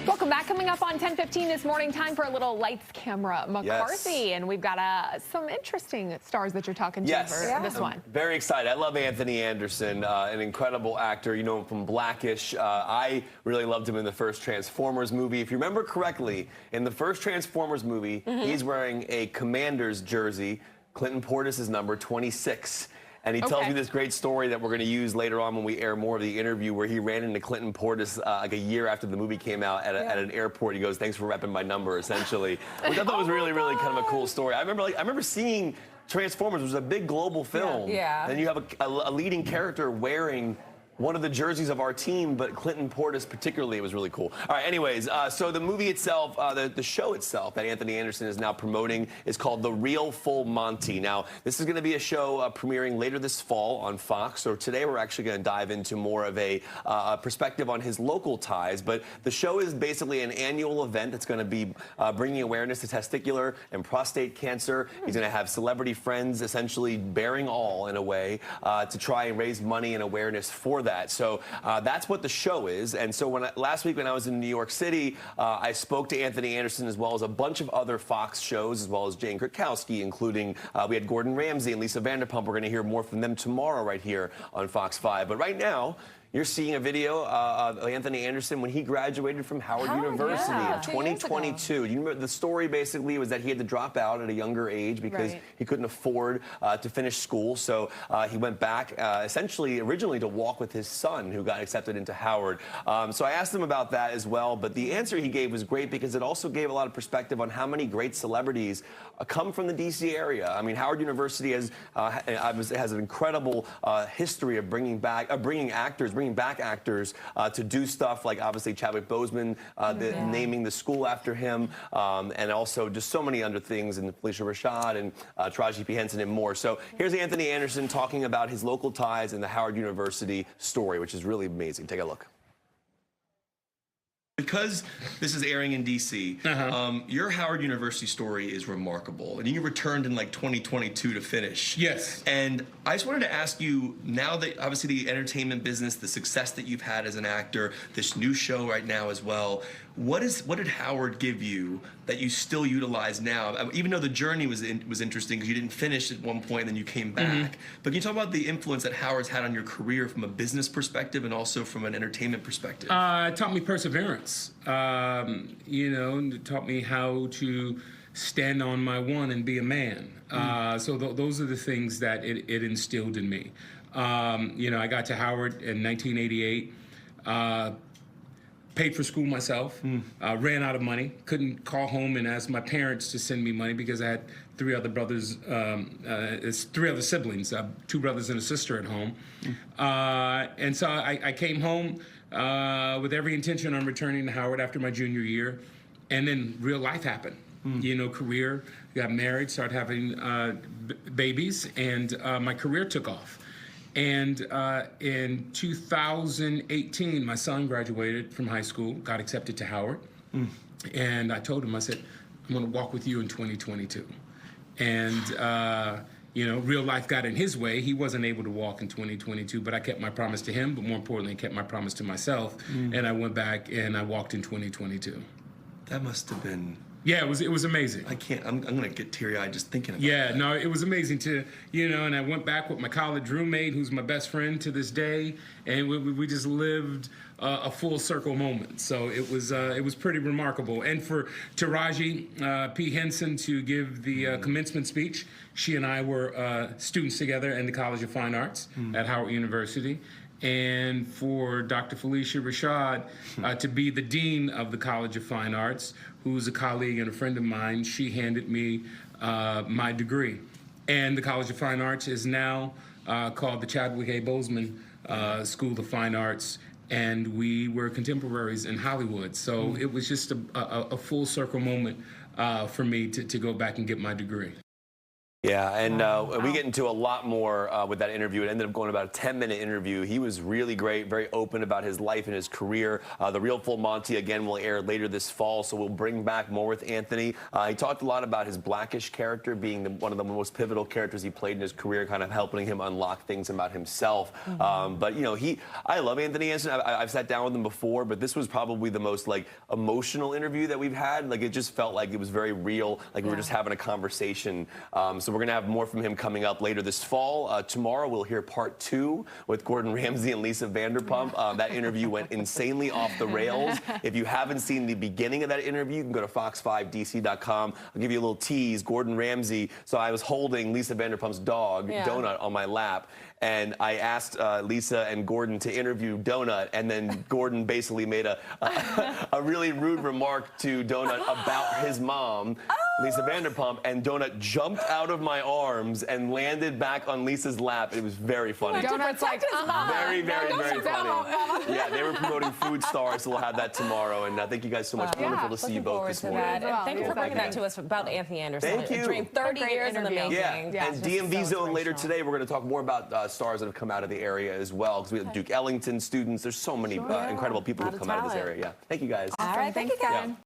Welcome back. Coming up on 10:15 this morning, time for a little lights, camera, McCarthy. Yes. And we've got some interesting stars that you're talking to Yes. for this one. Very excited. I love Anthony Anderson, an incredible actor. You know him from Blackish. I really loved him in the first Transformers movie. If you remember correctly, in the first Transformers movie, he's wearing a Commander's jersey. Clinton Portis is number 26. And he tells you this great story that we're going to use later on when we air more of the interview, where he ran into Clinton Portis like a year after the movie came out at an airport. He goes, "Thanks for repping my number," essentially, which I thought was really kind of a cool story. I remember seeing Transformers, which was a big global film. Yeah. And you have a leading character wearing one of the jerseys of our team, but Clinton Portis particularly, it was really cool. All right, anyways, so the movie itself, the show itself that Anthony Anderson is now promoting is called The Real Full Monty. Now, this is going to be a show premiering later this fall on Fox. So today we're actually going to dive into more of a perspective on his local ties. But the show is basically an annual event that's going to be bringing awareness to testicular and prostate cancer. He's going to have celebrity friends essentially bearing all, in a way, to try and raise money and awareness for that. So that's what the show is. And so last week when I was in New York City, I spoke to Anthony Anderson as well as a bunch of other Fox shows, as well as Jane Krakowski, including we had Gordon Ramsay and Lisa Vanderpump. We're going to hear more from them tomorrow right here on Fox 5. But right now, you're seeing a video of Anthony Anderson when he graduated from Howard University in 2022. You remember the story basically was that he had to drop out at a younger age because he couldn't afford to finish school. So he went back essentially originally to walk with his son, who got accepted into Howard. So I asked him about that as well. But the answer he gave was great because it also gave a lot of perspective on how many great celebrities come from the D.C. area. I mean, Howard University has an incredible history of bringing back actors to do stuff like obviously Chadwick Boseman naming the school after him, and also just so many other things, and Felicia Rashad and Taraji P. Henson and more. So here's Anthony Anderson talking about his local ties and the Howard University story, which is really amazing. Take a look. Because this is airing in D.C., your Howard University story is remarkable. And you returned in like 2022 to finish. Yes. And I just wanted to ask you, now that obviously the entertainment business, the success that you've had as an actor, this new show right now as well, what did Howard give you that you still utilize now? Even though the journey was interesting because you didn't finish at one point and then you came back. But can you talk about the influence that Howard's had on your career from a business perspective and also from an entertainment perspective? It taught me perseverance. You know, it taught me how to stand on my one and be a man. So those are the things that it instilled in me. You know, I got to Howard in 1988. Paid for school myself, ran out of money, couldn't call home and ask my parents to send me money because I had three other brothers, three other siblings, 2 brothers and a sister at home. And so I came home with every intention on returning to Howard after my junior year, and then real life happened. You know, career, got married, started having babies, and my career took off. And in 2018, my son graduated from high school, got accepted to Howard. And I told him, I said, I'm going to walk with you in 2022. And, you know, real life got in his way. He wasn't able to walk in 2022, but I kept my promise to him, but more importantly, I kept my promise to myself. And I went back and I walked in 2022. That must have been... Yeah, it was amazing. I'm going to get teary-eyed just thinking about that. No, it was amazing to, you know, and I went back with my college roommate, who's my best friend to this day, and we just lived a full circle moment. So it was pretty remarkable. And for Taraji P. Henson to give the commencement speech, she and I were students together in the College of Fine Arts at Howard University. And for Dr. Felicia Rashad to be the dean of the College of Fine Arts, who's a colleague and a friend of mine, she handed me my degree. And the College of Fine Arts is now called the Chadwick A. Boseman School of Fine Arts, and we were contemporaries in Hollywood. So it was just a full circle moment for me to go back and get my degree. Yeah, and we get into a lot more with that interview. It ended up going about a 10-minute interview. He was really great, very open about his life and his career. The Real Full Monty, again, will air later this fall, so we'll bring back more with Anthony. He talked a lot about his Blackish character being one of the most pivotal characters he played in his career, kind of helping him unlock things about himself. But, you know, I love Anthony Anderson. I've sat down with him before, but this was probably the most, like, emotional interview that we've had. Like, it just felt like it was very real, like we were just having a conversation. So we're going to have more from him coming up later this fall. Tomorrow we'll hear part 2 with Gordon Ramsay and Lisa Vanderpump. That interview went insanely off the rails. If you haven't seen the beginning of that interview, you can go to fox5dc.com. I'll give you a little tease. Gordon Ramsay, so I was holding Lisa Vanderpump's dog, Donut, on my lap. And I asked Lisa and Gordon to interview Donut, and then Gordon basically made a really rude remark to Donut about his mom, Lisa Vanderpump, and Donut jumped out of my arms and landed back on Lisa's lap. It was very funny. Donut's like, very, very, very funny. Yeah, they were promoting Food Stars, so we'll have that tomorrow. And thank you guys so much. Wonderful to see you both this morning. Thank you for bringing that to us about Anthony Anderson. Thank you. A dream, 30 years in the making. Yeah, and DMV Zone later today, we're going to talk more about stars that have come out of the area as well, because we have Duke Ellington students. There's so many incredible people who have come out of this area. Yeah, thank you guys. All right, thank you guys.